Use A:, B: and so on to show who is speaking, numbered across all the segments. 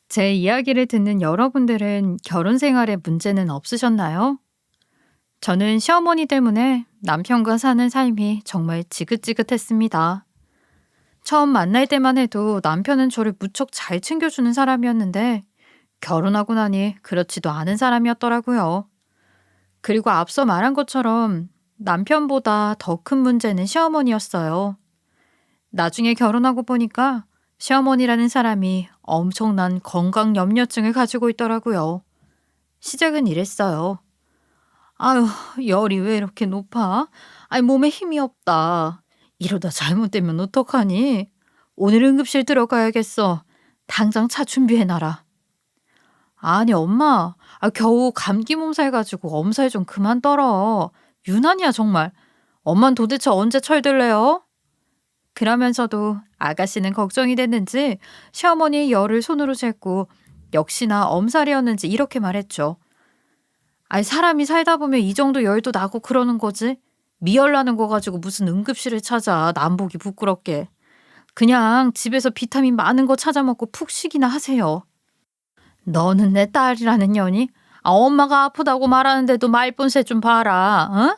A: 제 이야기를 듣는 여러분들은 결혼 생활에 문제는 없으셨나요? 저는 시어머니 때문에 남편과 사는 삶이 정말 지긋지긋했습니다. 처음 만날 때만 해도 남편은 저를 무척 잘 챙겨주는 사람이었는데 결혼하고 나니 그렇지도 않은 사람이었더라고요. 그리고 앞서 말한 것처럼 남편보다 더 큰 문제는 시어머니였어요. 나중에 결혼하고 보니까 시어머니라는 사람이 엄청난 건강 염려증을 가지고 있더라고요. 시작은 이랬어요. 아유, 열이 왜 이렇게 높아? 아이, 몸에 힘이 없다. 이러다 잘못되면 어떡하니? 오늘 응급실 들어가야겠어. 당장 차 준비해놔라. 아니, 엄마. 겨우 감기 몸살 가지고 엄살 좀 그만 떨어. 유난이야, 정말. 엄만 도대체 언제 철들래요? 그러면서도 아가씨는 걱정이 됐는지 시어머니의 열을 손으로 쟀고 역시나 엄살이었는지 이렇게 말했죠. 아이, 사람이 살다 보면 이 정도 열도 나고 그러는 거지. 미열 나는 거 가지고 무슨 응급실을 찾아. 남 보기 부끄럽게. 그냥 집에서 비타민 많은 거 찾아 먹고 푹 쉬기나 하세요. 너는 내 딸이라는 년이? 엄마가 아프다고 말하는데도 말본새 좀 봐라. 어?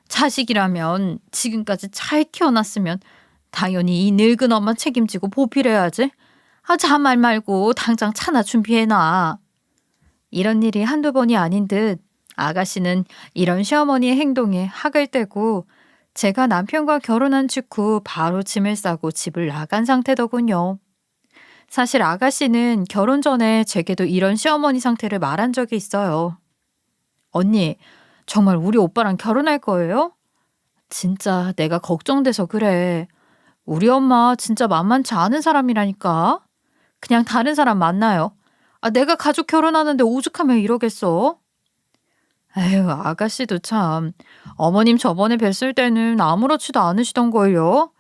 A: 자식이라면 지금까지 잘 키워놨으면 당연히 이 늙은 엄마 책임지고 보필해야지. 잔말 말고 당장 차나 준비해놔. 이런 일이 한두 번이 아닌 듯 아가씨는 이런 시어머니의 행동에 학을 떼고 제가 남편과 결혼한 직후 바로 짐을 싸고 집을 나간 상태더군요. 사실 아가씨는 결혼 전에 제게도 이런 시어머니 상태를 말한 적이 있어요. 언니, 정말 우리 오빠랑 결혼할 거예요? 진짜 내가 걱정돼서 그래. 우리 엄마 진짜 만만치 않은 사람이라니까. 그냥 다른 사람 만나요. 내가 가족 결혼하는데 오죽하면 이러겠어? 에휴, 아가씨도 참. 어머님 저번에 뵀을 때는 아무렇지도 않으시던걸요.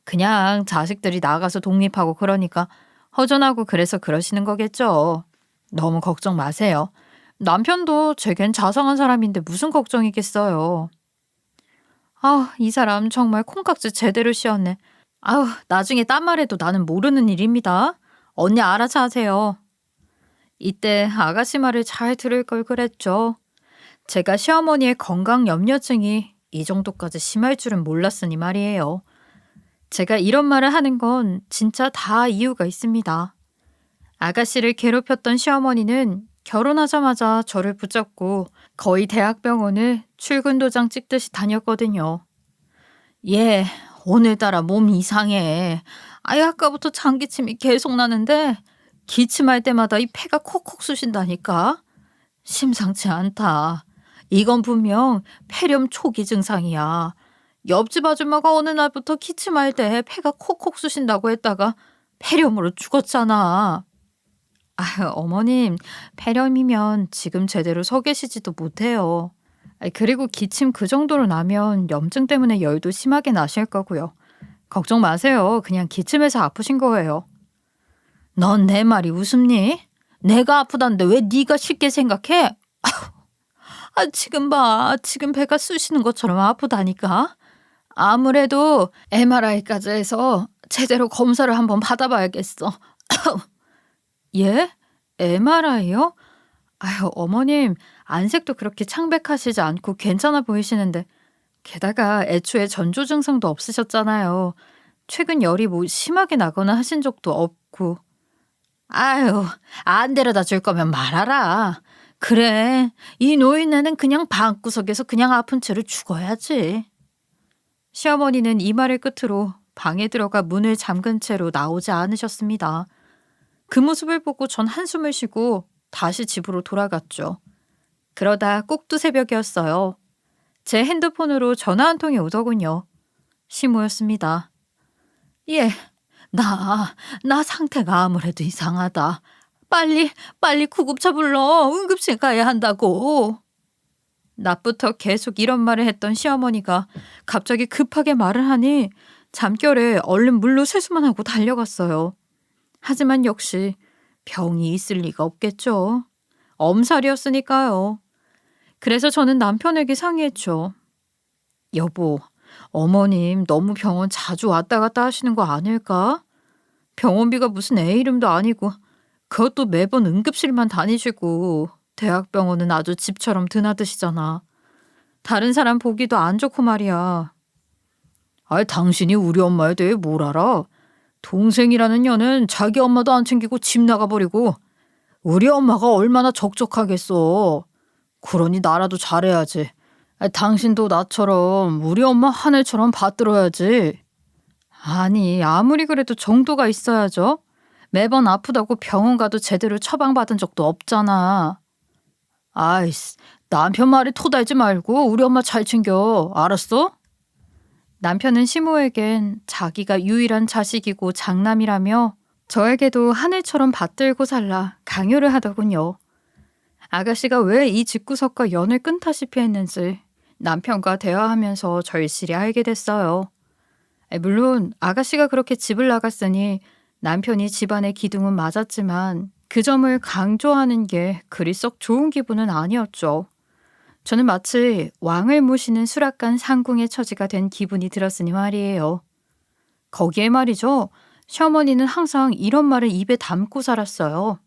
A: 그냥 자식들이 나가서 독립하고 그러니까 허전하고 그래서 그러시는 거겠죠. 너무 걱정 마세요. 남편도 제겐 자상한 사람인데 무슨 걱정이겠어요. 이 사람 정말 콩깍지 제대로 씌웠네. 나중에 딴 말해도 나는 모르는 일입니다. 언니 알아서 하세요. 이때 아가씨 말을 잘 들을 걸 그랬죠. 제가 시어머니의 건강 염려증이 이 정도까지 심할 줄은 몰랐으니 말이에요. 제가 이런 말을 하는 건 진짜 다 이유가 있습니다. 아가씨를 괴롭혔던 시어머니는 결혼하자마자 저를 붙잡고 거의 대학병원을 출근 도장 찍듯이 다녔거든요. 얘 오늘따라 몸 이상해. 아까부터 장기침이 계속 나는데 기침할 때마다 이 폐가 콕콕 쑤신다니까. 심상치 않다. 이건 분명 폐렴 초기 증상이야. 옆집 아줌마가 어느 날부터 기침할 때 폐가 콕콕 쑤신다고 했다가 폐렴으로 죽었잖아. 어머님, 폐렴이면 지금 제대로 서 계시지도 못해요. 그리고 기침 그 정도로 나면 염증 때문에 열도 심하게 나실 거고요. 걱정 마세요. 그냥 기침해서 아프신 거예요. 넌 내 말이 우습니? 내가 아프다는데 왜 네가 쉽게 생각해? 지금 봐. 지금 배가 쑤시는 것처럼 아프다니까. 아무래도 MRI까지 해서 제대로 검사를 한번 받아봐야겠어. 예? MRI요? 어머님, 안색도 그렇게 창백하시지 않고 괜찮아 보이시는데 게다가 애초에 전조 증상도 없으셨잖아요. 최근 열이 뭐 심하게 나거나 하신 적도 없고. 안 데려다 줄 거면 말하라. 그래, 이 노인네는 그냥 방구석에서 그냥 아픈 채로 죽어야지. 시어머니는 이 말을 끝으로 방에 들어가 문을 잠근 채로 나오지 않으셨습니다. 그 모습을 보고 전 한숨을 쉬고 다시 집으로 돌아갔죠. 그러다 꼭두 새벽이었어요. 제 핸드폰으로 전화 한 통이 오더군요. 시모였습니다. 예, 나 상태가 아무래도 이상하다. 빨리 구급차 불러. 응급실 가야 한다고. 낮부터 계속 이런 말을 했던 시어머니가 갑자기 급하게 말을 하니 잠결에 얼른 물로 세수만 하고 달려갔어요. 하지만 역시 병이 있을 리가 없겠죠. 엄살이었으니까요. 그래서 저는 남편에게 상의했죠. 여보, 어머님 너무 병원 자주 왔다 갔다 하시는 거 아닐까? 병원비가 무슨 애 이름도 아니고 그것도 매번 응급실만 다니시고 대학병원은 아주 집처럼 드나드시잖아. 다른 사람 보기도 안 좋고 말이야. 아, 당신이 우리 엄마에 대해 뭘 알아? 동생이라는 년은 자기 엄마도 안 챙기고 집 나가버리고 우리 엄마가 얼마나 적적하겠어. 그러니 나라도 잘해야지. 아, 당신도 나처럼 우리 엄마 하늘처럼 받들어야지. 아니, 아무리 그래도 정도가 있어야죠. 매번 아프다고 병원 가도 제대로 처방받은 적도 없잖아. 아이씨, 남편 말에 토달지 말고 우리 엄마 잘 챙겨. 알았어? 남편은 시모에겐 자기가 유일한 자식이고 장남이라며 저에게도 하늘처럼 받들고 살라 강요를 하더군요. 아가씨가 왜 이 집구석과 연을 끊다시피 했는지 남편과 대화하면서 절실히 알게 됐어요. 물론 아가씨가 그렇게 집을 나갔으니 남편이 집안의 기둥은 맞았지만 그 점을 강조하는 게 그리 썩 좋은 기분은 아니었죠. 저는 마치 왕을 모시는 수락관 상궁의 처지가 된 기분이 들었으니 말이에요. 거기에 말이죠. 시어머니는 항상 이런 말을 입에 담고 살았어요.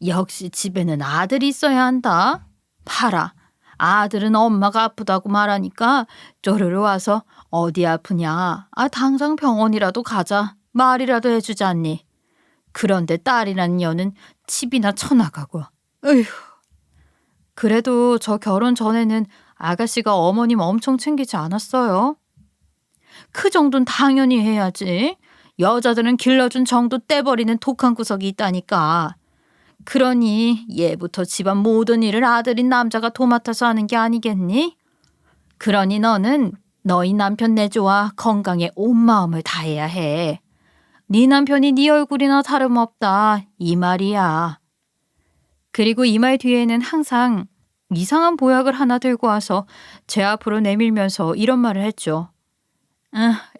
A: 역시 집에는 아들이 있어야 한다. 봐라. 아들은 엄마가 아프다고 말하니까 쪼르르 와서 어디 아프냐. 아, 당장 병원이라도 가자. 말이라도 해주지 않니. 그런데 딸이라는 여는 집이나 쳐나가고. 에휴. 그래도 저 결혼 전에는 아가씨가 어머님 엄청 챙기지 않았어요. 그 정도는 당연히 해야지. 여자들은 길러준 정도 떼버리는 독한 구석이 있다니까. 그러니 예부터 집안 모든 일을 아들인 남자가 도맡아서 하는 게 아니겠니? 그러니 너는 너희 남편 내조와 건강에 온 마음을 다해야 해. 네 남편이 네 얼굴이나 다름없다 이 말이야. 그리고 이 말 뒤에는 항상 이상한 보약을 하나 들고 와서 제 앞으로 내밀면서 이런 말을 했죠.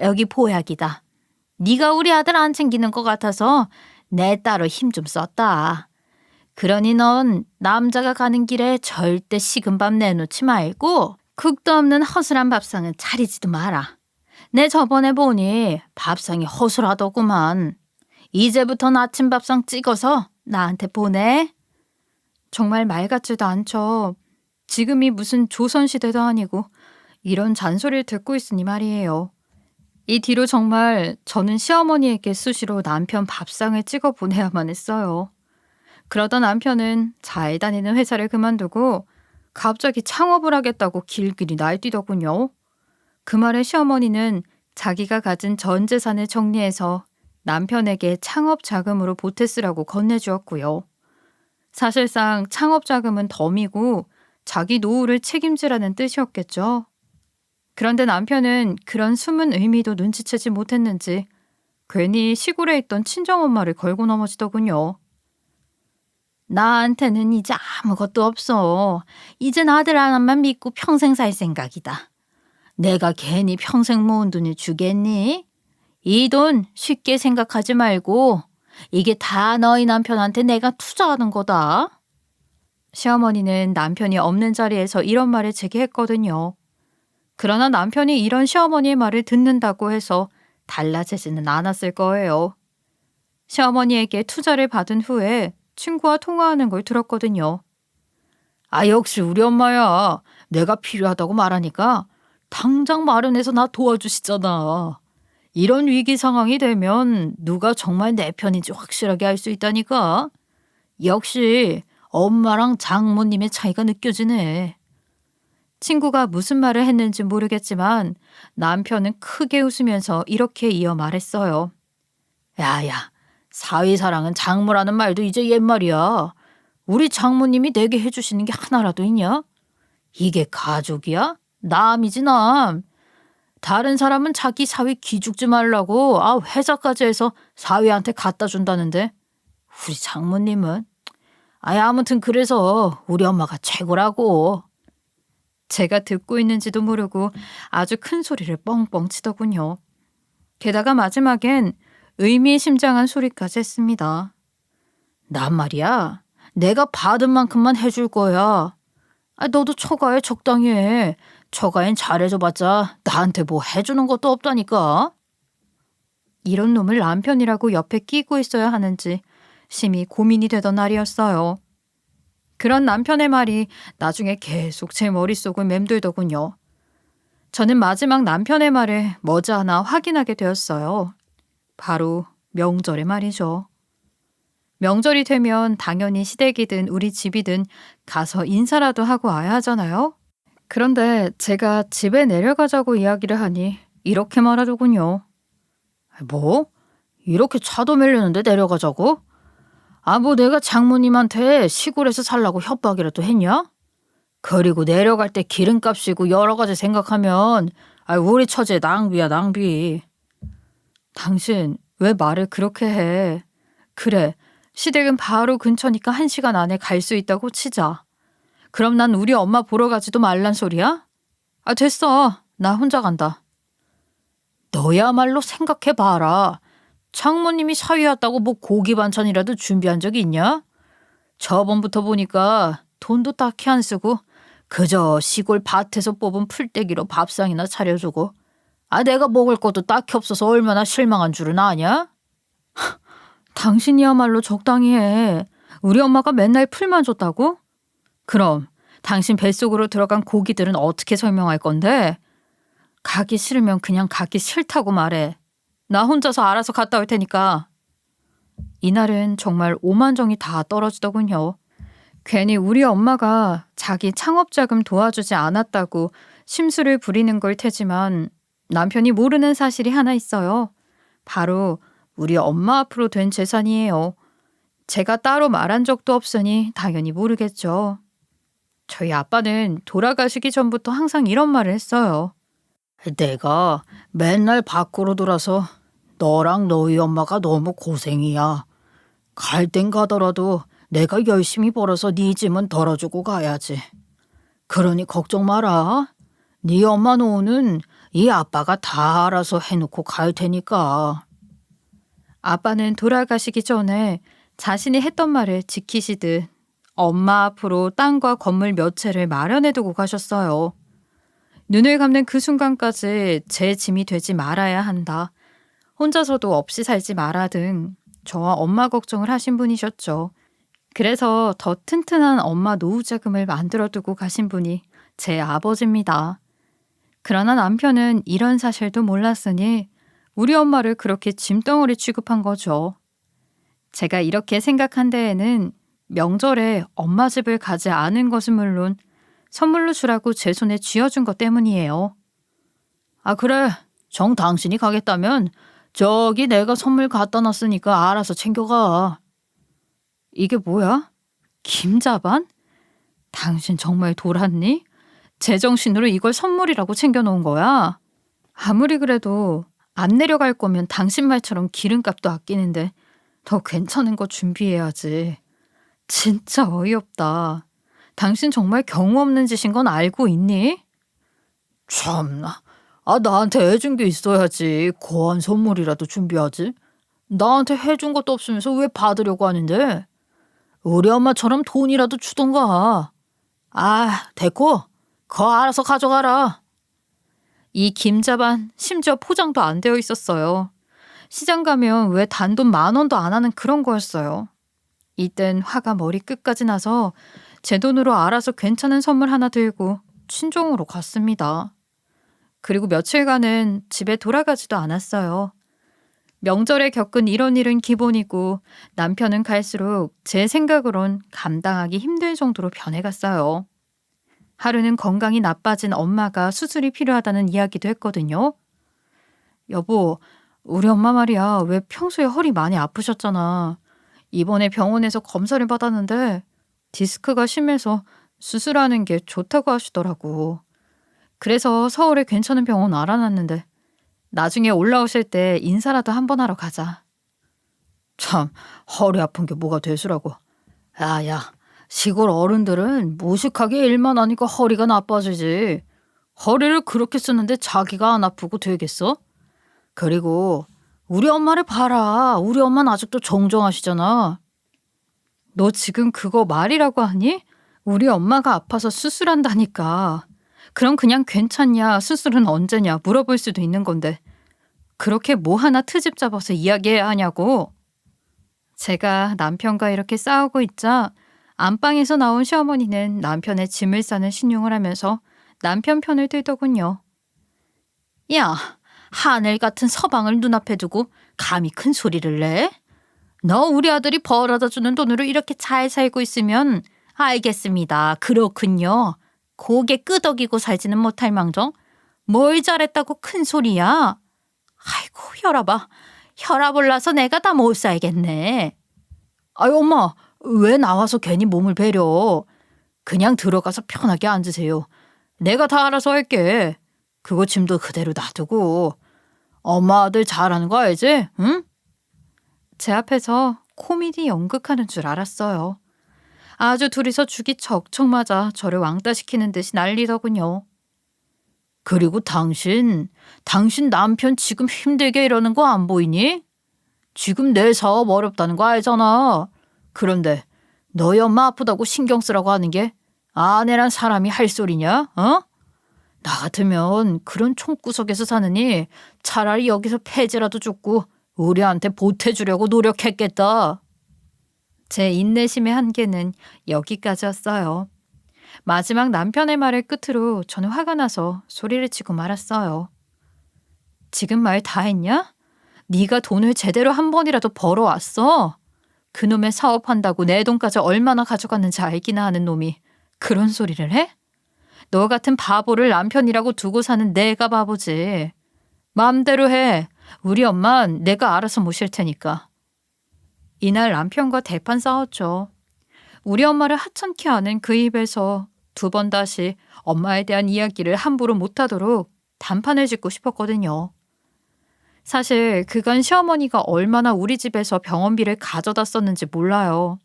A: 여기 보약이다. 네가 우리 아들 안 챙기는 것 같아서 내 딸로 힘 좀 썼다. 그러니 넌 남자가 가는 길에 절대 식은 밥 내놓지 말고 국도 없는 허술한 밥상은 차리지도 마라. 내 저번에 보니 밥상이 허술하더구만. 이제부터는 아침 밥상 찍어서 나한테 보내. 정말 말 같지도 않죠. 지금이 무슨 조선시대도 아니고 이런 잔소리를 듣고 있으니 말이에요. 이 뒤로 정말 저는 시어머니에게 수시로 남편 밥상을 찍어 보내야만 했어요. 그러던 남편은 잘 다니는 회사를 그만두고 갑자기 창업을 하겠다고 길길이 날뛰더군요. 그 말에 시어머니는 자기가 가진 전 재산을 정리해서 남편에게 창업 자금으로 보태 쓰라고 건네주었고요. 사실상 창업 자금은 덤이고 자기 노후를 책임지라는 뜻이었겠죠. 그런데 남편은 그런 숨은 의미도 눈치채지 못했는지 괜히 시골에 있던 친정엄마를 걸고 넘어지더군요. 나한테는 이제 아무것도 없어. 이젠 아들 하나만 믿고 평생 살 생각이다. 내가 괜히 평생 모은 돈을 주겠니? 이 돈 쉽게 생각하지 말고 이게 다 너희 남편한테 내가 투자하는 거다. 시어머니는 남편이 없는 자리에서 이런 말을 제게 했거든요. 그러나 남편이 이런 시어머니의 말을 듣는다고 해서 달라지지는 않았을 거예요. 시어머니에게 투자를 받은 후에 친구와 통화하는 걸 들었거든요. 아, 역시 우리 엄마야. 내가 필요하다고 말하니까 당장 마련해서 나 도와주시잖아. 이런 위기 상황이 되면 누가 정말 내 편인지 확실하게 알 수 있다니까. 역시 엄마랑 장모님의 차이가 느껴지네. 친구가 무슨 말을 했는지 모르겠지만 남편은 크게 웃으면서 이렇게 이어 말했어요. 야야, 사위사랑은 장모라는 말도 이제 옛말이야. 우리 장모님이 내게 해주시는 게 하나라도 있냐? 이게 가족이야? 남이지 남. 다른 사람은 자기 사위 기죽지 말라고 회사까지 해서 사위한테 갖다 준다는데 우리 장모님은 아무튼 그래서 우리 엄마가 최고라고. 제가 듣고 있는지도 모르고 아주 큰 소리를 뻥뻥 치더군요. 게다가 마지막엔 의미심장한 소리까지 했습니다. 난 말이야. 내가 받은 만큼만 해줄 거야. 너도 처가에 적당히 해. 처가엔 잘해줘봤자 나한테 뭐 해주는 것도 없다니까. 이런 놈을 남편이라고 옆에 끼고 있어야 하는지 심히 고민이 되던 날이었어요. 그런 남편의 말이 나중에 계속 제 머릿속을 맴돌더군요. 저는 마지막 남편의 말을 머지않아 확인하게 되었어요. 바로 명절의 말이죠. 명절이 되면 당연히 시댁이든 우리 집이든 가서 인사라도 하고 와야 하잖아요. 그런데 제가 집에 내려가자고 이야기를 하니 이렇게 말하더군요. 뭐? 이렇게 차도 밀리는데 내려가자고? 아, 뭐 내가 장모님한테 시골에서 살라고 협박이라도 했냐? 그리고 내려갈 때 기름값이고 여러 가지 생각하면 우리 처제 낭비야 낭비. 당신 왜 말을 그렇게 해? 그래, 시댁은 바로 근처니까 1시간 안에 갈 수 있다고 치자. 그럼 난 우리 엄마 보러 가지도 말란 소리야? 아, 됐어. 나 혼자 간다. 너야말로 생각해봐라. 장모님이 사위 왔다고 뭐 고기 반찬이라도 준비한 적이 있냐? 저번부터 보니까 돈도 딱히 안 쓰고 그저 시골 밭에서 뽑은 풀떼기로 밥상이나 차려주고 내가 먹을 것도 딱히 없어서 얼마나 실망한 줄은 아냐? 당신이야말로 적당히 해. 우리 엄마가 맨날 풀만 줬다고? 그럼 당신 뱃속으로 들어간 고기들은 어떻게 설명할 건데? 가기 싫으면 그냥 가기 싫다고 말해. 나 혼자서 알아서 갔다 올 테니까. 이날은 정말 오만정이 다 떨어지더군요. 괜히 우리 엄마가 자기 창업자금 도와주지 않았다고 심술을 부리는 걸 테지만 남편이 모르는 사실이 하나 있어요. 바로 우리 엄마 앞으로 된 재산이에요. 제가 따로 말한 적도 없으니 당연히 모르겠죠. 저희 아빠는 돌아가시기 전부터 항상 이런 말을 했어요. 내가 맨날 밖으로 돌아서 너랑 너희 엄마가 너무 고생이야. 갈 땐 가더라도 내가 열심히 벌어서 네 짐은 덜어주고 가야지. 그러니 걱정 마라. 네 엄마 노후는 이 아빠가 다 알아서 해놓고 갈 테니까. 아빠는 돌아가시기 전에 자신이 했던 말을 지키시듯 엄마 앞으로 땅과 건물 몇 채를 마련해두고 가셨어요. 눈을 감는 그 순간까지 제 짐이 되지 말아야 한다. 혼자서도 없이 살지 마라 등 저와 엄마 걱정을 하신 분이셨죠. 그래서 더 튼튼한 엄마 노후 자금을 만들어두고 가신 분이 제 아버지입니다. 그러나 남편은 이런 사실도 몰랐으니 우리 엄마를 그렇게 짐덩어리 취급한 거죠. 제가 이렇게 생각한 데에는 명절에 엄마 집을 가지 않은 것은 물론 선물로 주라고 제 손에 쥐어준 것 때문이에요. 그래. 정 당신이 가겠다면 저기 내가 선물 갖다 놨으니까 알아서 챙겨가. 이게 뭐야? 김자반? 당신 정말 돌았니? 제정신으로 이걸 선물이라고 챙겨놓은 거야? 아무리 그래도 안 내려갈 거면 당신 말처럼 기름값도 아끼는데 더 괜찮은 거 준비해야지. 진짜 어이없다. 당신 정말 경우 없는 짓인 건 알고 있니? 참나. 나한테 해준 게 있어야지. 고한 선물이라도 준비하지. 나한테 해준 것도 없으면서 왜 받으려고 하는데? 우리 엄마처럼 돈이라도 주던가. 됐고. 거 알아서 가져가라. 이 김자반 심지어 포장도 안 되어 있었어요. 시장 가면 왜 단돈 10,000원도 안 하는 그런 거였어요. 이땐 화가 머리끝까지 나서 제 돈으로 알아서 괜찮은 선물 하나 들고 친정으로 갔습니다. 그리고 며칠간은 집에 돌아가지도 않았어요. 명절에 겪은 이런 일은 기본이고 남편은 갈수록 제 생각으론 감당하기 힘들 정도로 변해갔어요. 하루는 건강이 나빠진 엄마가 수술이 필요하다는 이야기도 했거든요. 여보, 우리 엄마 말이야. 왜 평소에 허리 많이 아프셨잖아. 이번에 병원에서 검사를 받았는데 디스크가 심해서 수술하는 게 좋다고 하시더라고. 그래서 서울에 괜찮은 병원 알아놨는데 나중에 올라오실 때 인사라도 한번 하러 가자. 참, 허리 아픈 게 뭐가 되수라고. 야, 시골 어른들은 무식하게 일만 하니까 허리가 나빠지지. 허리를 그렇게 쓰는데 자기가 안 아프고 되겠어? 그리고 우리 엄마를 봐라. 우리 엄마는 아직도 정정하시잖아. 너 지금 그거 말이라고 하니? 우리 엄마가 아파서 수술한다니까. 그럼 그냥 괜찮냐, 수술은 언제냐 물어볼 수도 있는 건데 그렇게 뭐 하나 트집 잡아서 이야기해야 하냐고. 제가 남편과 이렇게 싸우고 있자 안방에서 나온 시어머니는 남편의 짐을 싸는 신용을 하면서 남편 편을 들더군요. 야, 하늘 같은 서방을 눈앞에 두고 감히 큰 소리를 내? 너 우리 아들이 벌어다 주는 돈으로 이렇게 잘 살고 있으면 알겠습니다. 그렇군요. 고개 끄덕이고 살지는 못할 망정 뭘 잘했다고 큰 소리야? 아이고 혈압아. 혈압 올라서 내가 다 못 살겠네. 아유 엄마 왜 나와서 괜히 몸을 베려. 그냥 들어가서 편하게 앉으세요. 내가 다 알아서 할게. 그거 짐도 그대로 놔두고. 엄마 아들 잘하는 거 알지? 응? 제 앞에서 코미디 연극하는 줄 알았어요. 아주 둘이서 죽이 척척 맞아 저를 왕따시키는 듯이 난리더군요. 그리고 당신 남편 지금 힘들게 이러는 거 안 보이니? 지금 내 사업 어렵다는 거 알잖아. 그런데 너희 엄마 아프다고 신경 쓰라고 하는 게 아내란 사람이 할 소리냐? 어? 나 같으면 그런 총구석에서 사느니 차라리 여기서 폐지라도 줬고 우리한테 보태주려고 노력했겠다. 제 인내심의 한계는 여기까지였어요. 마지막 남편의 말을 끝으로 저는 화가 나서 소리를 치고 말았어요. 지금 말 다 했냐? 네가 돈을 제대로 한 번이라도 벌어왔어? 그놈의 사업한다고 내 돈까지 얼마나 가져갔는지 알기나 하는 놈이 그런 소리를 해? 너 같은 바보를 남편이라고 두고 사는 내가 바보지. 마음대로 해. 우리 엄만 내가 알아서 모실 테니까. 이날 남편과 대판 싸웠죠. 우리 엄마를 하찮게 하는 그 입에서 두 번 다시 엄마에 대한 이야기를 함부로 못하도록 단판을 짓고 싶었거든요. 사실 그간 시어머니가 얼마나 우리 집에서 병원비를 가져다 썼는지 몰라요.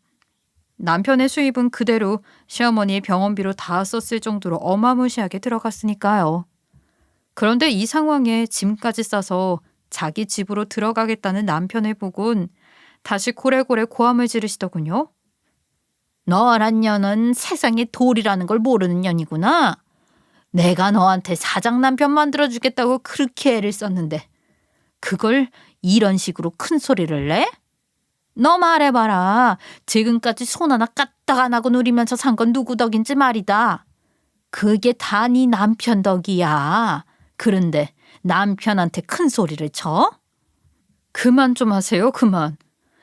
A: 남편의 수입은 그대로 시어머니의 병원비로 다 썼을 정도로 어마무시하게 들어갔으니까요. 그런데 이 상황에 짐까지 싸서 자기 집으로 들어가겠다는 남편을 보곤 다시 고래고래 고함을 지르시더군요. 너란 년은 세상에 돌이라는 걸 모르는 년이구나. 내가 너한테 사장 남편 만들어주겠다고 그렇게 애를 썼는데 그걸 이런 식으로 큰 소리를 내? 너 말해봐라. 지금까지 손 하나 까딱 안 하고 누리면서 산 건 누구 덕인지 말이다. 그게 다 네 남편 덕이야. 그런데 남편한테 큰 소리를 쳐? 그만 좀 하세요. 그만.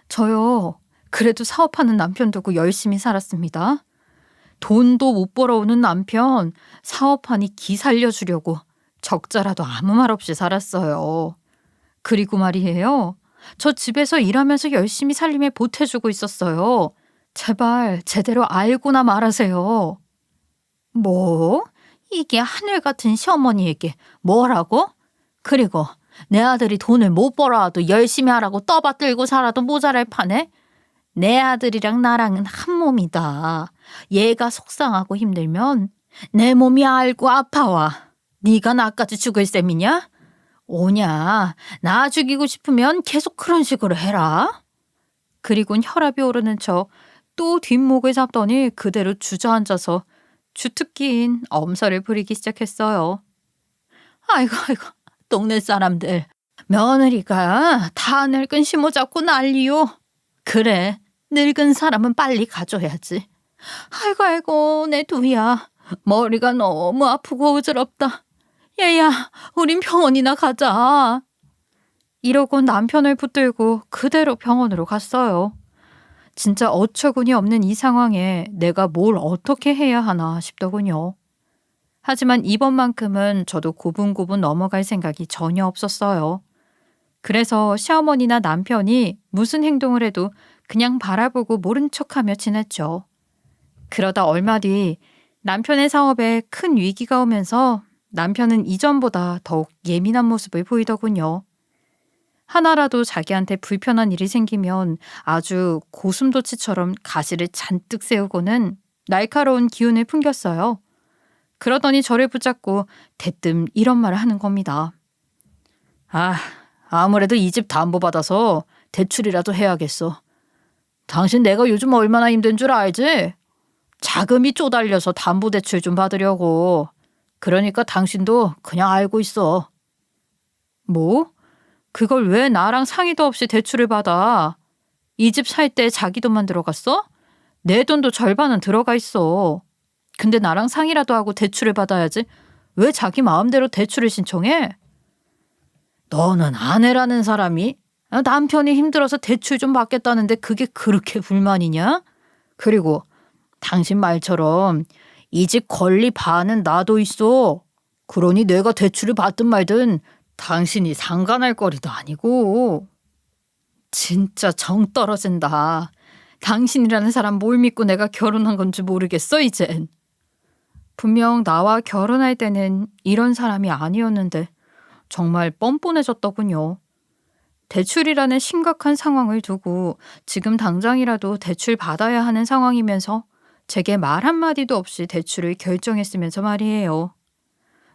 A: 저요. 그래도 사업하는 남편 두고 열심히 살았습니다. 돈도 못 벌어오는 남편 사업하니 기 살려주려고 적자라도 아무 말 없이 살았어요. 그리고 말이에요. 저 집에서 일하면서 열심히 살림에 보태주고 있었어요. 제발 제대로 알고나 말하세요. 뭐? 이게 하늘 같은 시어머니에게 뭐라고? 그리고 내 아들이 돈을 못 벌어와도 열심히 하라고 떠받들고 살아도 모자랄 판에? 내 아들이랑 나랑은 한 몸이다. 얘가 속상하고 힘들면 내 몸이 알고 아파와. 네가 나까지 죽을 셈이냐? 오냐. 나 죽이고 싶으면 계속 그런 식으로 해라. 그리곤 혈압이 오르는 척 또 뒷목을 잡더니 그대로 주저앉아서 주특기인 엄살을 부리기 시작했어요. 아이고 동네 사람들. 며느리가 다 늙은 시모 잡고 난리요. 그래 늙은 사람은 빨리 가줘야지. 아이고 내 두야. 머리가 너무 아프고 어지럽다. 얘야 우린 병원이나 가자. 이러고 남편을 붙들고 그대로 병원으로 갔어요. 진짜 어처구니 없는 이 상황에 내가 뭘 어떻게 해야 하나 싶더군요. 하지만 이번만큼은 저도 고분고분 넘어갈 생각이 전혀 없었어요. 그래서 시어머니나 남편이 무슨 행동을 해도 그냥 바라보고 모른 척하며 지냈죠. 그러다 얼마 뒤 남편의 사업에 큰 위기가 오면서 남편은 이전보다 더욱 예민한 모습을 보이더군요. 하나라도 자기한테 불편한 일이 생기면 아주 고슴도치처럼 가시를 잔뜩 세우고는 날카로운 기운을 풍겼어요. 그러더니 저를 붙잡고 대뜸 이런 말을 하는 겁니다. 아무래도 이 집 담보받아서 대출이라도 해야겠어. 당신 내가 요즘 얼마나 힘든 줄 알지? 자금이 쪼달려서 담보대출 좀 받으려고. 그러니까 당신도 그냥 알고 있어. 뭐? 그걸 왜 나랑 상의도 없이 대출을 받아? 이 집 살 때 자기 돈만 들어갔어? 내 돈도 절반은 들어가 있어. 근데 나랑 상의라도 하고 대출을 받아야지. 왜 자기 마음대로 대출을 신청해? 너는 아내라는 사람이 남편이 힘들어서 대출 좀 받겠다는데 그게 그렇게 불만이냐? 그리고 당신 말처럼 이 집 권리 반은 나도 있어. 그러니 내가 대출을 받든 말든 당신이 상관할 거리도 아니고. 진짜 정 떨어진다. 당신이라는 사람 뭘 믿고 내가 결혼한 건지 모르겠어 이젠. 분명 나와 결혼할 때는 이런 사람이 아니었는데 정말 뻔뻔해졌더군요. 대출이라는 심각한 상황을 두고 지금 당장이라도 대출 받아야 하는 상황이면서 제게 말 한마디도 없이 대출을 결정했으면서 말이에요.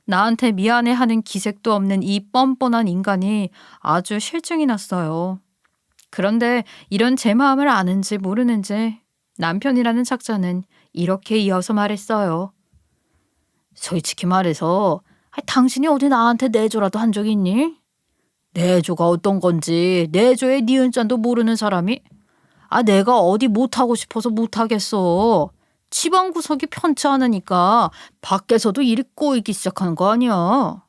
A: 나한테 미안해하는 기색도 없는 이 뻔뻔한 인간이 아주 실증이 났어요. 그런데 이런 제 마음을 아는지 모르는지 남편이라는 작자는 이렇게 이어서 말했어요. 솔직히 말해서 당신이 어디 나한테 내조라도 한 적 있니? 내조가 어떤 건지 내조의 니은자도 모르는 사람이 내가 어디 못하고 싶어서 못하겠어. 집안 구석이 편치 않으니까 밖에서도 일이 꼬이기 시작하는 거 아니야.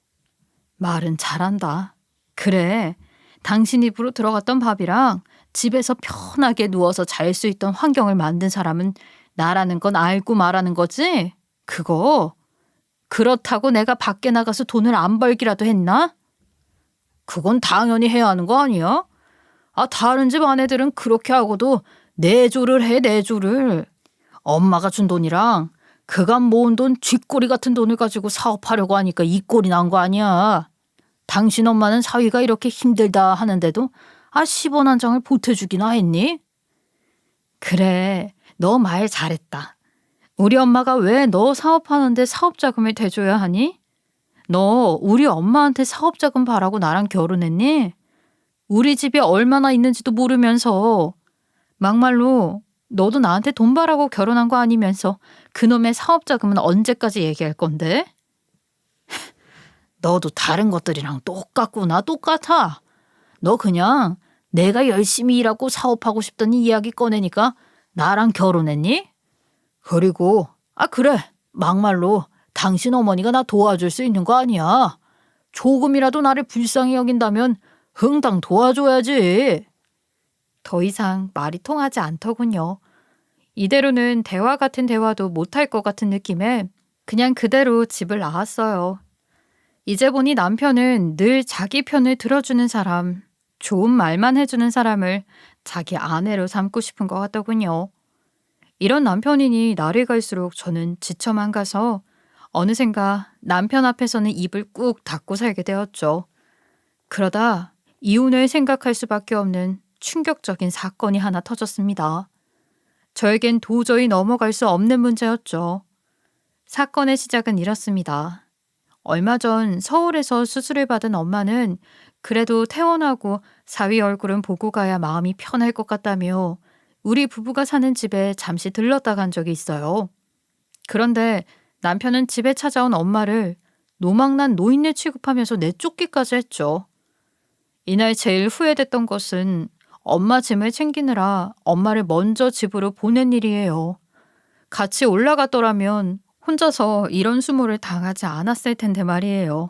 A: 말은 잘한다. 그래, 당신 입으로 들어갔던 밥이랑 집에서 편하게 누워서 잘 수 있던 환경을 만든 사람은 나라는 건 알고 말하는 거지? 그거 그렇다고 내가 밖에 나가서 돈을 안 벌기라도 했나? 그건 당연히 해야 하는 거 아니야? 다른 집 아내들은 그렇게 하고도 내조를 해, 내조를. 엄마가 준 돈이랑 그간 모은 돈 쥐꼬리 같은 돈을 가지고 사업하려고 하니까 이 꼴이 난 거 아니야. 당신 엄마는 사위가 이렇게 힘들다 하는데도 10원 한 장을 보태주기나 했니? 그래, 너 말 잘했다. 우리 엄마가 왜 너 사업하는데 사업자금을 대줘야 하니? 너 우리 엄마한테 사업자금 바라고 나랑 결혼했니? 우리 집에 얼마나 있는지도 모르면서. 막말로 너도 나한테 돈 바라고 결혼한 거 아니면서 그놈의 사업자금은 언제까지 얘기할 건데? 너도 다른 것들이랑 똑같구나. 똑같아. 너 그냥 내가 열심히 일하고 사업하고 싶다는 이야기 꺼내니까 나랑 결혼했니? 그리고 그래, 막말로 당신 어머니가 나 도와줄 수 있는 거 아니야. 조금이라도 나를 불쌍히 여긴다면 흥당 도와줘야지. 더 이상 말이 통하지 않더군요. 이대로는 대화 같은 대화도 못할 것 같은 느낌에 그냥 그대로 집을 나왔어요. 이제 보니 남편은 늘 자기 편을 들어주는 사람, 좋은 말만 해주는 사람을 자기 아내로 삼고 싶은 것 같더군요. 이런 남편이니 날이 갈수록 저는 지쳐만 가서 어느샌가 남편 앞에서는 입을 꾹 닫고 살게 되었죠. 그러다 이혼을 생각할 수밖에 없는 충격적인 사건이 하나 터졌습니다. 저에겐 도저히 넘어갈 수 없는 문제였죠. 사건의 시작은 이렇습니다. 얼마 전 서울에서 수술을 받은 엄마는 그래도 퇴원하고 사위 얼굴은 보고 가야 마음이 편할 것 같다며 우리 부부가 사는 집에 잠시 들렀다 간 적이 있어요. 그런데 남편은 집에 찾아온 엄마를 노망난 노인네 취급하면서 내쫓기까지 했죠. 이날 제일 후회됐던 것은 엄마 짐을 챙기느라 엄마를 먼저 집으로 보낸 일이에요. 같이 올라갔더라면 혼자서 이런 수모를 당하지 않았을 텐데 말이에요.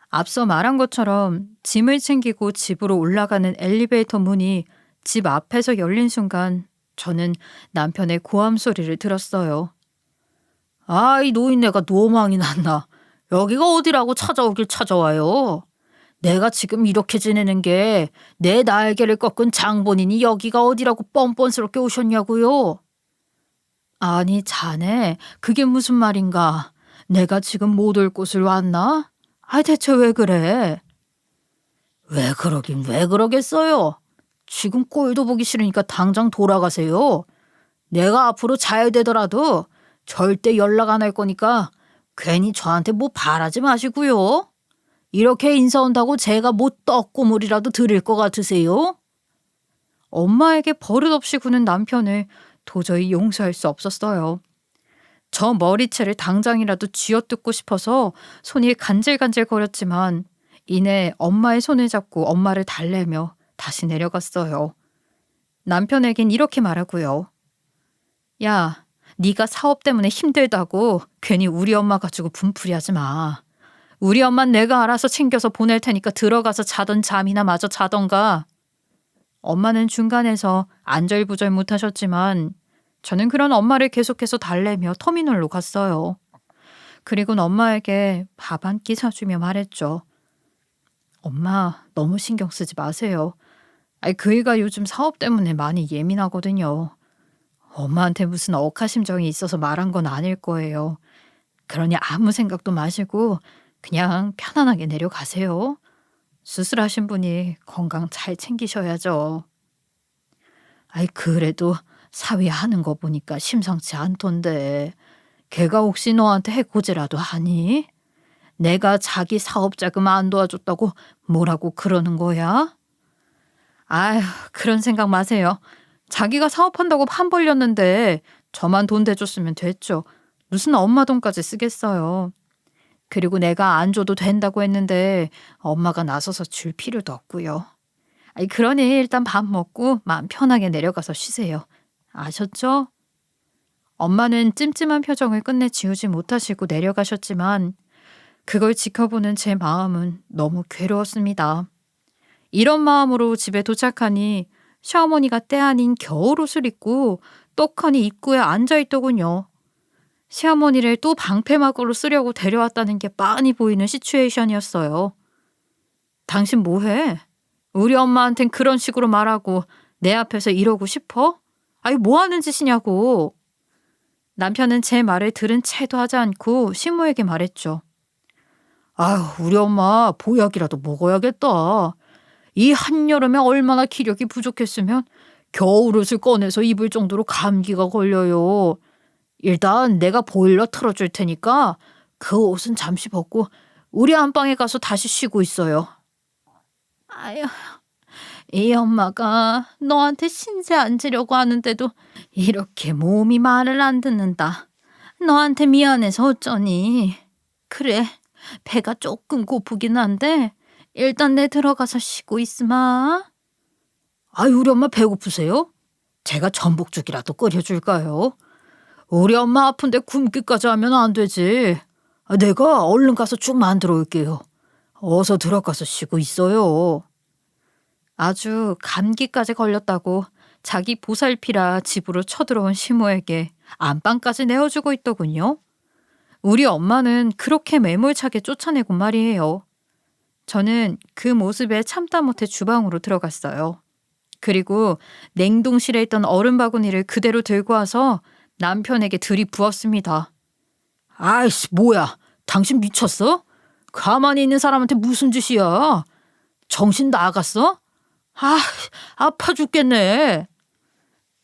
A: 앞서 말한 것처럼 짐을 챙기고 집으로 올라가는 엘리베이터 문이 집 앞에서 열린 순간 저는 남편의 고함 소리를 들었어요. 이 노인네가 노망이 났나. 여기가 어디라고 찾아오길 찾아와요. 내가 지금 이렇게 지내는 게 내 날개를 꺾은 장본인이 여기가 어디라고 뻔뻔스럽게 오셨냐고요. 아니 자네 그게 무슨 말인가. 내가 지금 못 올 곳을 왔나? 대체 왜 그래? 왜 그러긴 왜 그러겠어요. 지금 꼴도 보기 싫으니까 당장 돌아가세요. 내가 앞으로 잘 되더라도 절대 연락 안 할 거니까 괜히 저한테 뭐 바라지 마시고요. 이렇게 인사 온다고 제가 뭐 떡고물이라도 드릴 것 같으세요? 엄마에게 버릇없이 구는 남편을 도저히 용서할 수 없었어요. 저 머리채를 당장이라도 쥐어뜯고 싶어서 손이 간질간질 거렸지만 이내 엄마의 손을 잡고 엄마를 달래며 다시 내려갔어요. 남편에겐 이렇게 말하고요. 야, 네가 사업 때문에 힘들다고 괜히 우리 엄마 가지고 분풀이하지 마. 우리 엄만 내가 알아서 챙겨서 보낼 테니까 들어가서 자던 잠이나 마저 자던가. 엄마는 중간에서 안절부절 못하셨지만 저는 그런 엄마를 계속해서 달래며 터미널로 갔어요. 그리고는 엄마에게 밥 한 끼 사주며 말했죠. 엄마, 너무 신경 쓰지 마세요. 그이가 요즘 사업 때문에 많이 예민하거든요. 엄마한테 무슨 억하심정이 있어서 말한 건 아닐 거예요. 그러니 아무 생각도 마시고 그냥 편안하게 내려가세요. 수술하신 분이 건강 잘 챙기셔야죠. 그래도 사위 하는 거 보니까 심상치 않던데. 걔가 혹시 너한테 해코지라도 하니? 내가 자기 사업 자금 안 도와줬다고 뭐라고 그러는 거야? 아휴, 그런 생각 마세요. 자기가 사업한다고 판 벌렸는데 저만 돈 대줬으면 됐죠. 무슨 엄마 돈까지 쓰겠어요. 그리고 내가 안 줘도 된다고 했는데 엄마가 나서서 줄 필요도 없고요. 그러니 일단 밥 먹고 마음 편하게 내려가서 쉬세요. 아셨죠? 엄마는 찜찜한 표정을 끝내 지우지 못하시고 내려가셨지만 그걸 지켜보는 제 마음은 너무 괴로웠습니다. 이런 마음으로 집에 도착하니 시어머니가 때 아닌 겨울옷을 입고 떡하니 입구에 앉아있더군요. 시어머니를 또 방패막으로 쓰려고 데려왔다는 게 빤히 보이는 시츄에이션이었어요. 당신 뭐해? 우리 엄마한텐 그런 식으로 말하고 내 앞에서 이러고 싶어? 뭐 하는 짓이냐고. 남편은 제 말을 들은 채도 하지 않고 시모에게 말했죠. 우리 엄마 보약이라도 먹어야겠다. 이 한여름에 얼마나 기력이 부족했으면 겨울옷을 꺼내서 입을 정도로 감기가 걸려요. 일단 내가 보일러 틀어줄 테니까 그 옷은 잠시 벗고 우리 안방에 가서 다시 쉬고 있어요. 이 엄마가 너한테 신세 안 지려고 하는데도 이렇게 몸이 말을 안 듣는다. 너한테 미안해서 어쩌니. 그래, 배가 조금 고프긴 한데 일단 내 들어가서 쉬고 있으마. 우리 엄마 배고프세요? 제가 전복죽이라도 끓여줄까요? 우리 엄마 아픈데 굶기까지 하면 안 되지. 내가 얼른 가서 죽 만들어 올게요. 어서 들어가서 쉬고 있어요. 아주 감기까지 걸렸다고 자기 보살피라 집으로 쳐들어온 시모에게 안방까지 내어주고 있더군요. 우리 엄마는 그렇게 매몰차게 쫓아내고 말이에요. 저는 그 모습에 참다 못해 주방으로 들어갔어요. 그리고 냉동실에 있던 얼음 바구니를 그대로 들고 와서 남편에게 들이부었습니다. 아이씨, 뭐야? 당신 미쳤어? 가만히 있는 사람한테 무슨 짓이야? 정신 나갔어? 아파 죽겠네.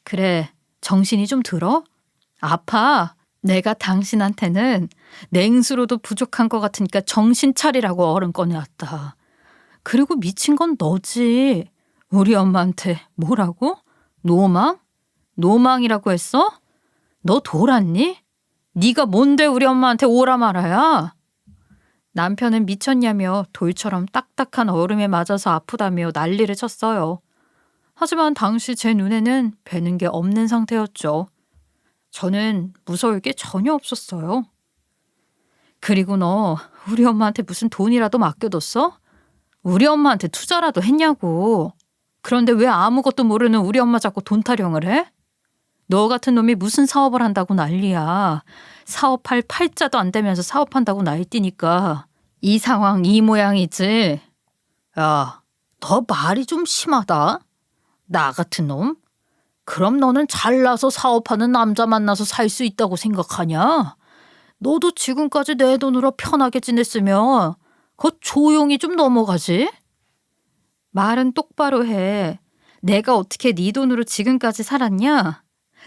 A: 그래, 정신이 좀 들어? 아파. 내가 당신한테는 냉수로도 부족한 것 같으니까 정신 차리라고 얼음 꺼내왔다. 그리고 미친 건 너지. 우리 엄마한테 뭐라고? 노망? 노망이라고 했어? 너 돌았니? 네가 뭔데 우리 엄마한테 오라 말아야? 남편은 미쳤냐며 돌처럼 딱딱한 얼음에 맞아서 아프다며 난리를 쳤어요. 하지만 당시 제 눈에는 뵈는 게 없는 상태였죠. 저는 무서울 게 전혀 없었어요. 그리고 너 우리 엄마한테 무슨 돈이라도 맡겨뒀어? 우리 엄마한테 투자라도 했냐고. 그런데 왜 아무것도 모르는 우리 엄마 잡고 돈 타령을 해? 너 같은 놈이 무슨 사업을 한다고 난리야. 사업할 팔자도 안 되면서 사업한다고 날뛰니까 이 상황 이 모양이지. 야, 너 말이 좀 심하다. 나 같은 놈? 그럼 너는 잘나서 사업하는 남자 만나서 살 수 있다고 생각하냐? 너도 지금까지 내 돈으로 편하게 지냈으면 그거 조용히 좀 넘어가지? 말은 똑바로 해. 내가 어떻게 네 돈으로 지금까지 살았냐?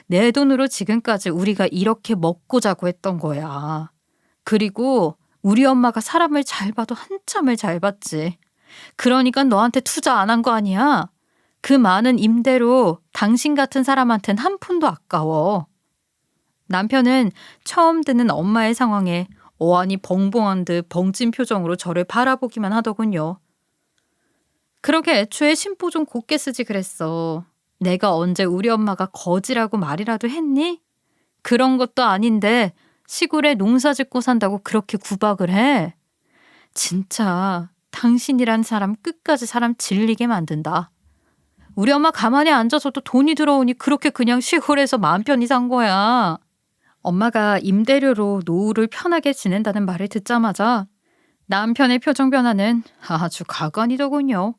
A: 내 돈으로 지금까지 우리가 이렇게 먹고 자고 했던 거야. 그리고 우리 엄마가 사람을 잘 봐도 한참을 잘 봤지. 그러니까 너한테 투자 안 한 거 아니야? 그 많은 임대로 당신 같은 사람한텐 한 푼도 아까워. 남편은 처음 듣는 엄마의 상황에 어안이 벙벙한 듯 벙찐 표정으로 저를 바라보기만 하더군요. 그러게 애초에 심보 좀 곱게 쓰지 그랬어. 내가 언제 우리 엄마가 거지라고 말이라도 했니? 그런 것도 아닌데 시골에 농사 짓고 산다고 그렇게 구박을 해. 진짜 당신이란 사람 끝까지 사람 질리게 만든다. 우리 엄마 가만히 앉아서도 돈이 들어오니 그렇게 그냥 시골에서 마음 편히 산 거야. 엄마가 임대료로 노후를 편하게 지낸다는 말을 듣자마자 남편의 표정 변화는 아주 가관이더군요.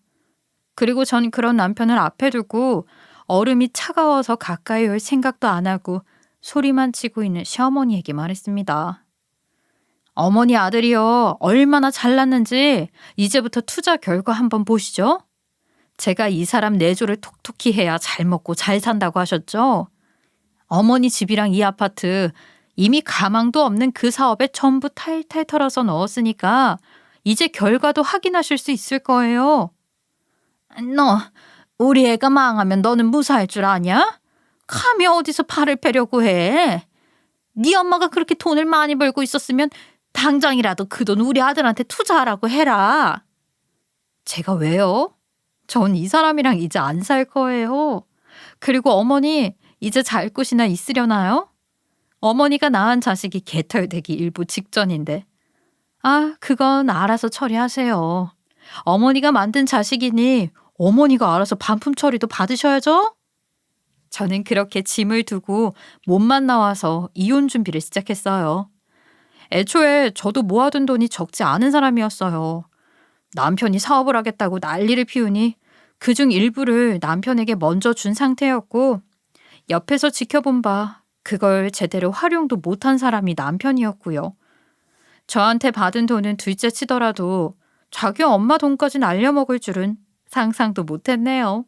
A: 그리고 전 그런 남편을 앞에 두고 얼음이 차가워서 가까이 올 생각도 안 하고 소리만 치고 있는 시어머니에게 말했습니다. 어머니 아들이요. 얼마나 잘났는지 이제부터 투자 결과 한번 보시죠. 제가 이 사람 내조를 톡톡히 해야 잘 먹고 잘 산다고 하셨죠. 어머니 집이랑 이 아파트 이미 가망도 없는 그 사업에 전부 탈탈 털어서 넣었으니까 이제 결과도 확인하실 수 있을 거예요. 너 우리 애가 망하면 너는 무사할 줄 아냐? 감히 어디서 팔을 패려고 해. 네 엄마가 그렇게 돈을 많이 벌고 있었으면 당장이라도 그 돈 우리 아들한테 투자하라고 해라. 제가 왜요? 전 이 사람이랑 이제 안 살 거예요. 그리고 어머니 이제 잘 곳이나 있으려나요? 어머니가 낳은 자식이 개털되기 일부 직전인데. 아, 그건 알아서 처리하세요. 어머니가 만든 자식이니 어머니가 알아서 반품 처리도 받으셔야죠? 저는 그렇게 짐을 두고 몸만 나와서 이혼 준비를 시작했어요. 애초에 저도 모아둔 돈이 적지 않은 사람이었어요. 남편이 사업을 하겠다고 난리를 피우니 그중 일부를 남편에게 먼저 준 상태였고 옆에서 지켜본 바 그걸 제대로 활용도 못한 사람이 남편이었고요. 저한테 받은 돈은 둘째 치더라도 자기 엄마 돈까지 날려먹을 줄은 상상도 못했네요.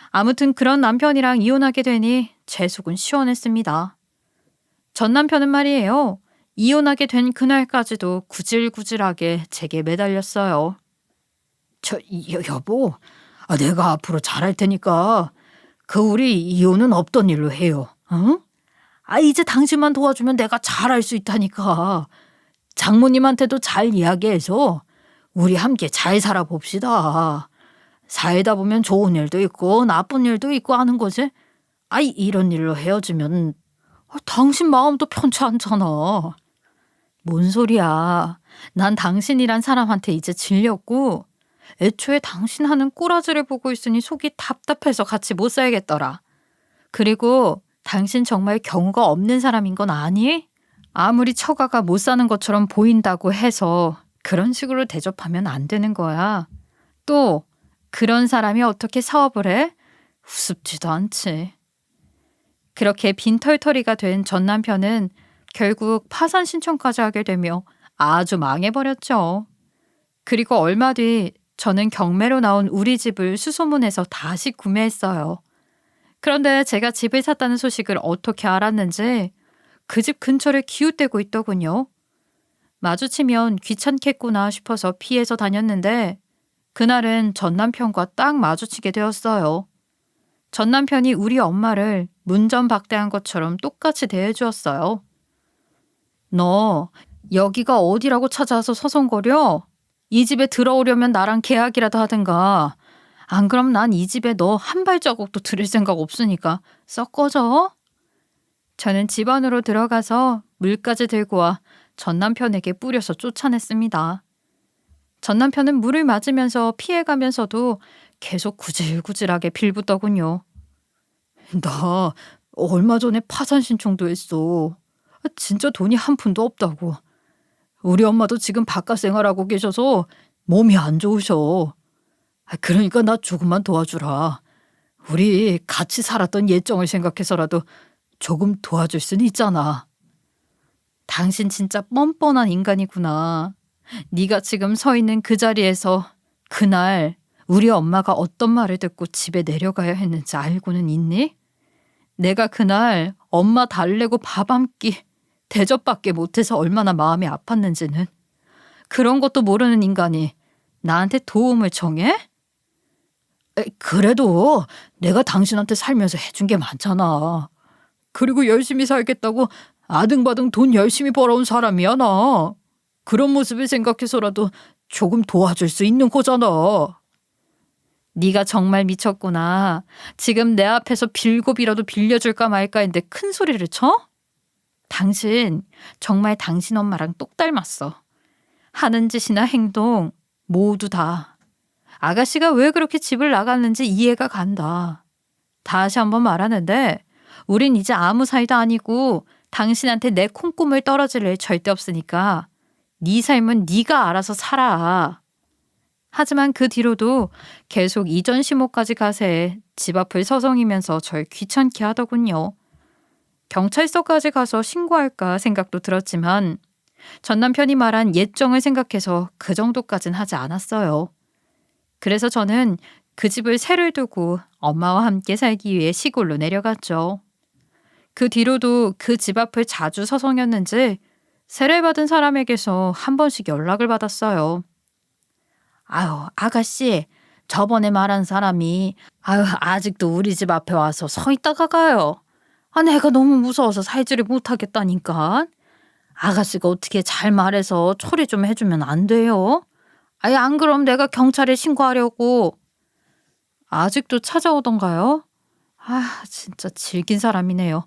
A: 아무튼 그런 남편이랑 이혼하게 되니 제 속은 시원했습니다. 전 남편은 말이에요. 이혼하게 된 그날까지도 구질구질하게 제게 매달렸어요. 여보, 내가 앞으로 잘할 테니까 우리 이혼은 없던 일로 해요. 응? 이제 당신만 도와주면 내가 잘할 수 있다니까. 장모님한테도 잘 이야기해서 우리 함께 잘 살아봅시다. 살다 보면 좋은 일도 있고 나쁜 일도 있고 하는 거지. 이런 일로 헤어지면 당신 마음도 편치 않잖아. 뭔 소리야. 난 당신이란 사람한테 이제 질렸고 애초에 당신 하는 꼬라지를 보고 있으니 속이 답답해서 같이 못 살겠더라. 그리고 당신 정말 경우가 없는 사람인 건 아니? 아무리 처가가 못 사는 것처럼 보인다고 해서 그런 식으로 대접하면 안 되는 거야. 또 그런 사람이 어떻게 사업을 해? 우습지도 않지. 그렇게 빈털터리가 된 전 남편은 결국 파산 신청까지 하게 되며 아주 망해버렸죠. 그리고 얼마 뒤 저는 경매로 나온 우리 집을 수소문해서 다시 구매했어요. 그런데 제가 집을 샀다는 소식을 어떻게 알았는지 그 집 근처를 기웃대고 있더군요. 마주치면 귀찮겠구나 싶어서 피해서 다녔는데 그날은 전 남편과 딱 마주치게 되었어요. 전 남편이 우리 엄마를 문전박대한 것처럼 똑같이 대해주었어요. 너 여기가 어디라고 찾아와서 서성거려? 이 집에 들어오려면 나랑 계약이라도 하든가. 안 그럼 난 이 집에 너 한 발자국도 들일 생각 없으니까 썩 꺼져. 저는 집 안으로 들어가서 물까지 들고 와 전 남편에게 뿌려서 쫓아냈습니다. 전 남편은 물을 맞으면서 피해가면서도 계속 구질구질하게 빌붙더군요. 나 얼마 전에 파산 신청도 했어. 진짜 돈이 한 푼도 없다고. 우리 엄마도 지금 바깥 생활하고 계셔서 몸이 안 좋으셔. 그러니까 나 조금만 도와주라. 우리 같이 살았던 예정을 생각해서라도 조금 도와줄 수는 있잖아. 당신 진짜 뻔뻔한 인간이구나. 네가 지금 서 있는 그 자리에서 그날 우리 엄마가 어떤 말을 듣고 집에 내려가야 했는지 알고는 있니? 내가 그날 엄마 달래고 밥 한 끼 대접밖에 못해서 얼마나 마음이 아팠는지는. 그런 것도 모르는 인간이 나한테 도움을 청해? 그래도 내가 당신한테 살면서 해준 게 많잖아. 그리고 열심히 살겠다고 아등바등 돈 열심히 벌어온 사람이야 나. 그런 모습을 생각해서라도 조금 도와줄 수 있는 거잖아. 네가 정말 미쳤구나. 지금 내 앞에서 빌고비라도 빌려줄까 말까 했는데 큰 소리를 쳐? 당신 정말 당신 엄마랑 똑 닮았어. 하는 짓이나 행동 모두 다. 아가씨가 왜 그렇게 집을 나갔는지 이해가 간다. 다시 한번 말하는데 우린 이제 아무 사이도 아니고 당신한테 내 콩고물 떨어질 일 절대 없으니까 네 삶은 네가 알아서 살아. 하지만 그 뒤로도 계속 이전 시모까지 가세 집 앞을 서성이면서 절 귀찮게 하더군요. 경찰서까지 가서 신고할까 생각도 들었지만 전 남편이 말한 예정을 생각해서 그 정도까진 하지 않았어요. 그래서 저는 그 집을 새를 두고 엄마와 함께 살기 위해 시골로 내려갔죠. 그 뒤로도 그 집 앞을 자주 서성였는지 세례 받은 사람에게서 한 번씩 연락을 받았어요. 아유, 아가씨, 저번에 말한 사람이 아직도 우리 집 앞에 와서 서 있다가 가요. 내가 너무 무서워서 살지를 못하겠다니까. 아가씨가 어떻게 잘 말해서 처리 좀 해주면 안 돼요? 안 그럼 내가 경찰에 신고하려고. 아직도 찾아오던가요? 진짜 질긴 사람이네요.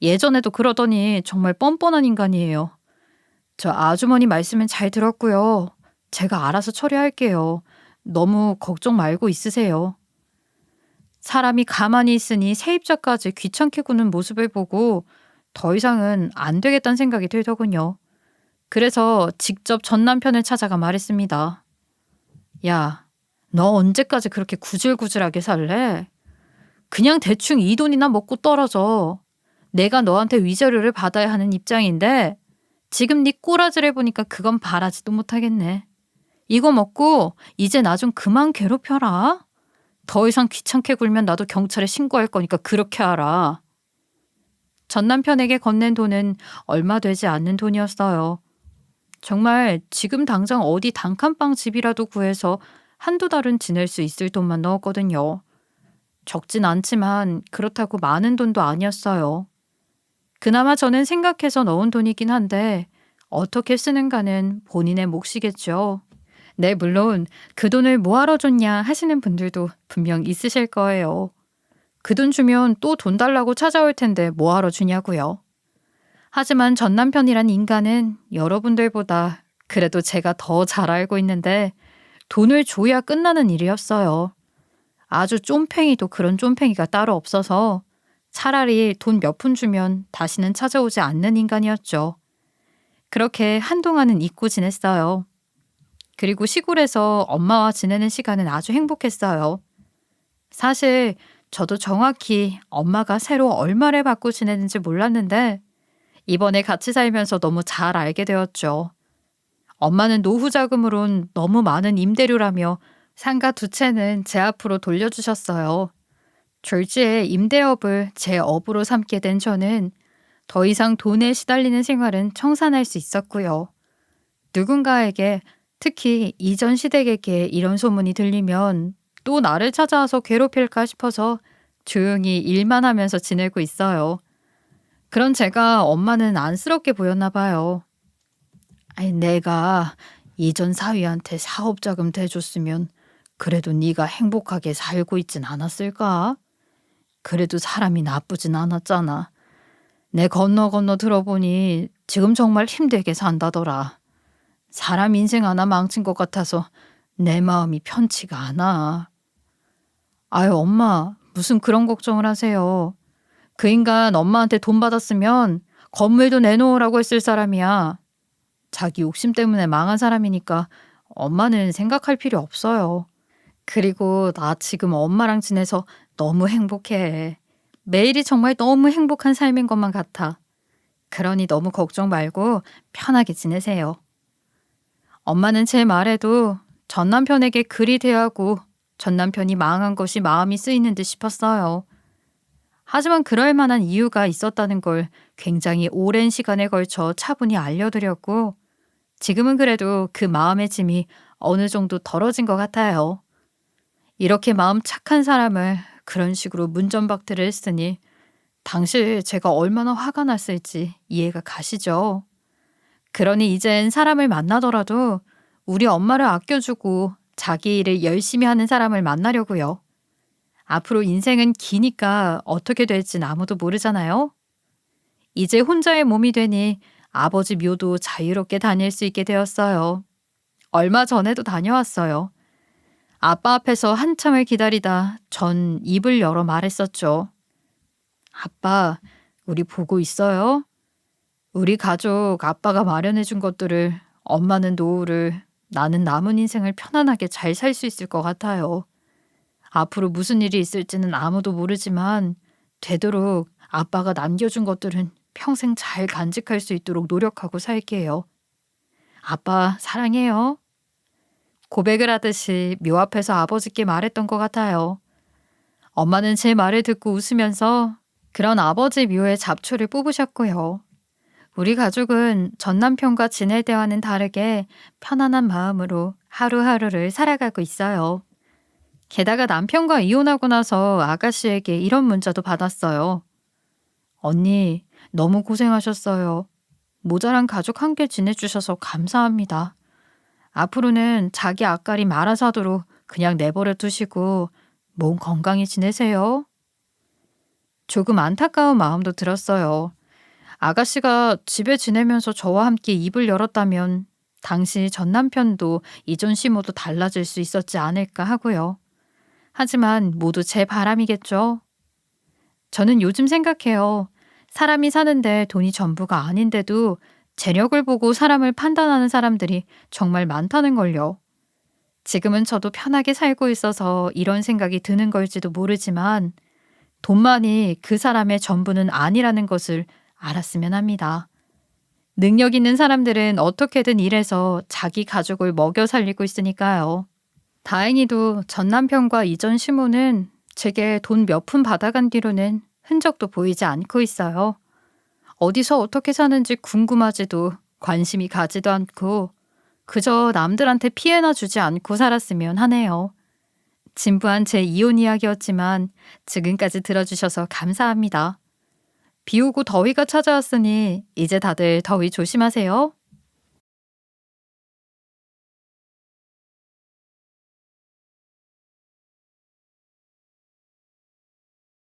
A: 예전에도 그러더니 정말 뻔뻔한 인간이에요. 저 아주머니 말씀은 잘 들었고요. 제가 알아서 처리할게요. 너무 걱정 말고 있으세요. 사람이 가만히 있으니 세입자까지 귀찮게 구는 모습을 보고 더 이상은 안 되겠다는 생각이 들더군요. 그래서 직접 전 남편을 찾아가 말했습니다. 야, 너 언제까지 그렇게 구질구질하게 살래? 그냥 대충 이 돈이나 먹고 떨어져. 내가 너한테 위자료를 받아야 하는 입장인데 지금 네 꼬라지를 보니까 그건 바라지도 못하겠네. 이거 먹고 이제 나 좀 그만 괴롭혀라. 더 이상 귀찮게 굴면 나도 경찰에 신고할 거니까 그렇게 하라. 전 남편에게 건넨 돈은 얼마 되지 않는 돈이었어요. 정말 지금 당장 어디 단칸방 집이라도 구해서 한두 달은 지낼 수 있을 돈만 넣었거든요. 적진 않지만 그렇다고 많은 돈도 아니었어요. 그나마 저는 생각해서 넣은 돈이긴 한데 어떻게 쓰는가는 본인의 몫이겠죠. 네, 물론 그 돈을 뭐하러 줬냐 하시는 분들도 분명 있으실 거예요. 그 돈 주면 또 돈 달라고 찾아올 텐데 뭐하러 주냐고요. 하지만 전 남편이란 인간은 여러분들보다 그래도 제가 더 잘 알고 있는데 돈을 줘야 끝나는 일이었어요. 아주 쫌팽이도 그런 쫌팽이가 따로 없어서 차라리 돈 몇 푼 주면 다시는 찾아오지 않는 인간이었죠. 그렇게 한동안은 잊고 지냈어요. 그리고 시골에서 엄마와 지내는 시간은 아주 행복했어요. 사실 저도 정확히 엄마가 새로 얼마를 받고 지내는지 몰랐는데 이번에 같이 살면서 너무 잘 알게 되었죠. 엄마는 노후 자금으론 너무 많은 임대료라며 상가 두 채는 제 앞으로 돌려주셨어요. 졸지에 임대업을 제 업으로 삼게 된 저는 더 이상 돈에 시달리는 생활은 청산할 수 있었고요. 누군가에게 특히 이전 시댁에게 이런 소문이 들리면 또 나를 찾아와서 괴롭힐까 싶어서 조용히 일만 하면서 지내고 있어요. 그런 제가 엄마는 안쓰럽게 보였나 봐요. 내가 이전 사위한테 사업자금 대줬으면 그래도 네가 행복하게 살고 있진 않았을까? 그래도 사람이 나쁘진 않았잖아. 내 건너 들어보니 지금 정말 힘들게 산다더라. 사람 인생 하나 망친 것 같아서 내 마음이 편치가 않아. 엄마, 무슨 그런 걱정을 하세요. 그 인간 엄마한테 돈 받았으면 건물도 내놓으라고 했을 사람이야. 자기 욕심 때문에 망한 사람이니까 엄마는 생각할 필요 없어요. 그리고 나 지금 엄마랑 지내서 너무 행복해. 매일이 정말 너무 행복한 삶인 것만 같아. 그러니 너무 걱정 말고 편하게 지내세요. 엄마는 제 말에도 전 남편에게 그리 대하고 전 남편이 망한 것이 마음이 쓰이는 듯 싶었어요. 하지만 그럴 만한 이유가 있었다는 걸 굉장히 오랜 시간에 걸쳐 차분히 알려드렸고 지금은 그래도 그 마음의 짐이 어느 정도 덜어진 것 같아요. 이렇게 마음 착한 사람을 그런 식으로 문전박대를 했으니 당시 제가 얼마나 화가 났을지 이해가 가시죠? 그러니 이젠 사람을 만나더라도 우리 엄마를 아껴주고 자기 일을 열심히 하는 사람을 만나려고요. 앞으로 인생은 기니까 어떻게 될진 아무도 모르잖아요. 이제 혼자의 몸이 되니 아버지 묘도 자유롭게 다닐 수 있게 되었어요. 얼마 전에도 다녀왔어요. 아빠 앞에서 한참을 기다리다 전 입을 열어 말했었죠. 아빠, 우리 보고 있어요? 우리 가족 아빠가 마련해 준 것들을 엄마는 노후를 나는 남은 인생을 편안하게 잘 살 수 있을 것 같아요. 앞으로 무슨 일이 있을지는 아무도 모르지만 되도록 아빠가 남겨준 것들은 평생 잘 간직할 수 있도록 노력하고 살게요. 아빠 사랑해요. 고백을 하듯이 묘 앞에서 아버지께 말했던 것 같아요. 엄마는 제 말을 듣고 웃으면서 그런 아버지 묘의 잡초를 뽑으셨고요. 우리 가족은 전 남편과 지낼 때와는 다르게 편안한 마음으로 하루하루를 살아가고 있어요. 게다가 남편과 이혼하고 나서 아가씨에게 이런 문자도 받았어요. 언니, 너무 고생하셨어요. 모자란 가족 함께 지내주셔서 감사합니다. 앞으로는 자기 앞가림 알아서 하도록 그냥 내버려 두시고 몸 건강히 지내세요. 조금 안타까운 마음도 들었어요. 아가씨가 집에 지내면서 저와 함께 입을 열었다면 당시 전 남편도 이전 시모도 달라질 수 있었지 않을까 하고요. 하지만 모두 제 바람이겠죠. 저는 요즘 생각해요. 사람이 사는데 돈이 전부가 아닌데도 재력을 보고 사람을 판단하는 사람들이 정말 많다는 걸요. 지금은 저도 편하게 살고 있어서 이런 생각이 드는 걸지도 모르지만 돈만이 그 사람의 전부는 아니라는 것을 알았으면 합니다. 능력 있는 사람들은 어떻게든 일해서 자기 가족을 먹여 살리고 있으니까요. 다행히도 전 남편과 이전 시모는 제게 돈 몇 푼 받아간 뒤로는 흔적도 보이지 않고 있어요. 어디서 어떻게 사는지 궁금하지도 관심이 가지도 않고 그저 남들한테 피해나 주지 않고 살았으면 하네요. 진부한 제 이혼 이야기였지만 지금까지 들어주셔서 감사합니다. 비 오고 더위가 찾아왔으니 이제 다들 더위 조심하세요.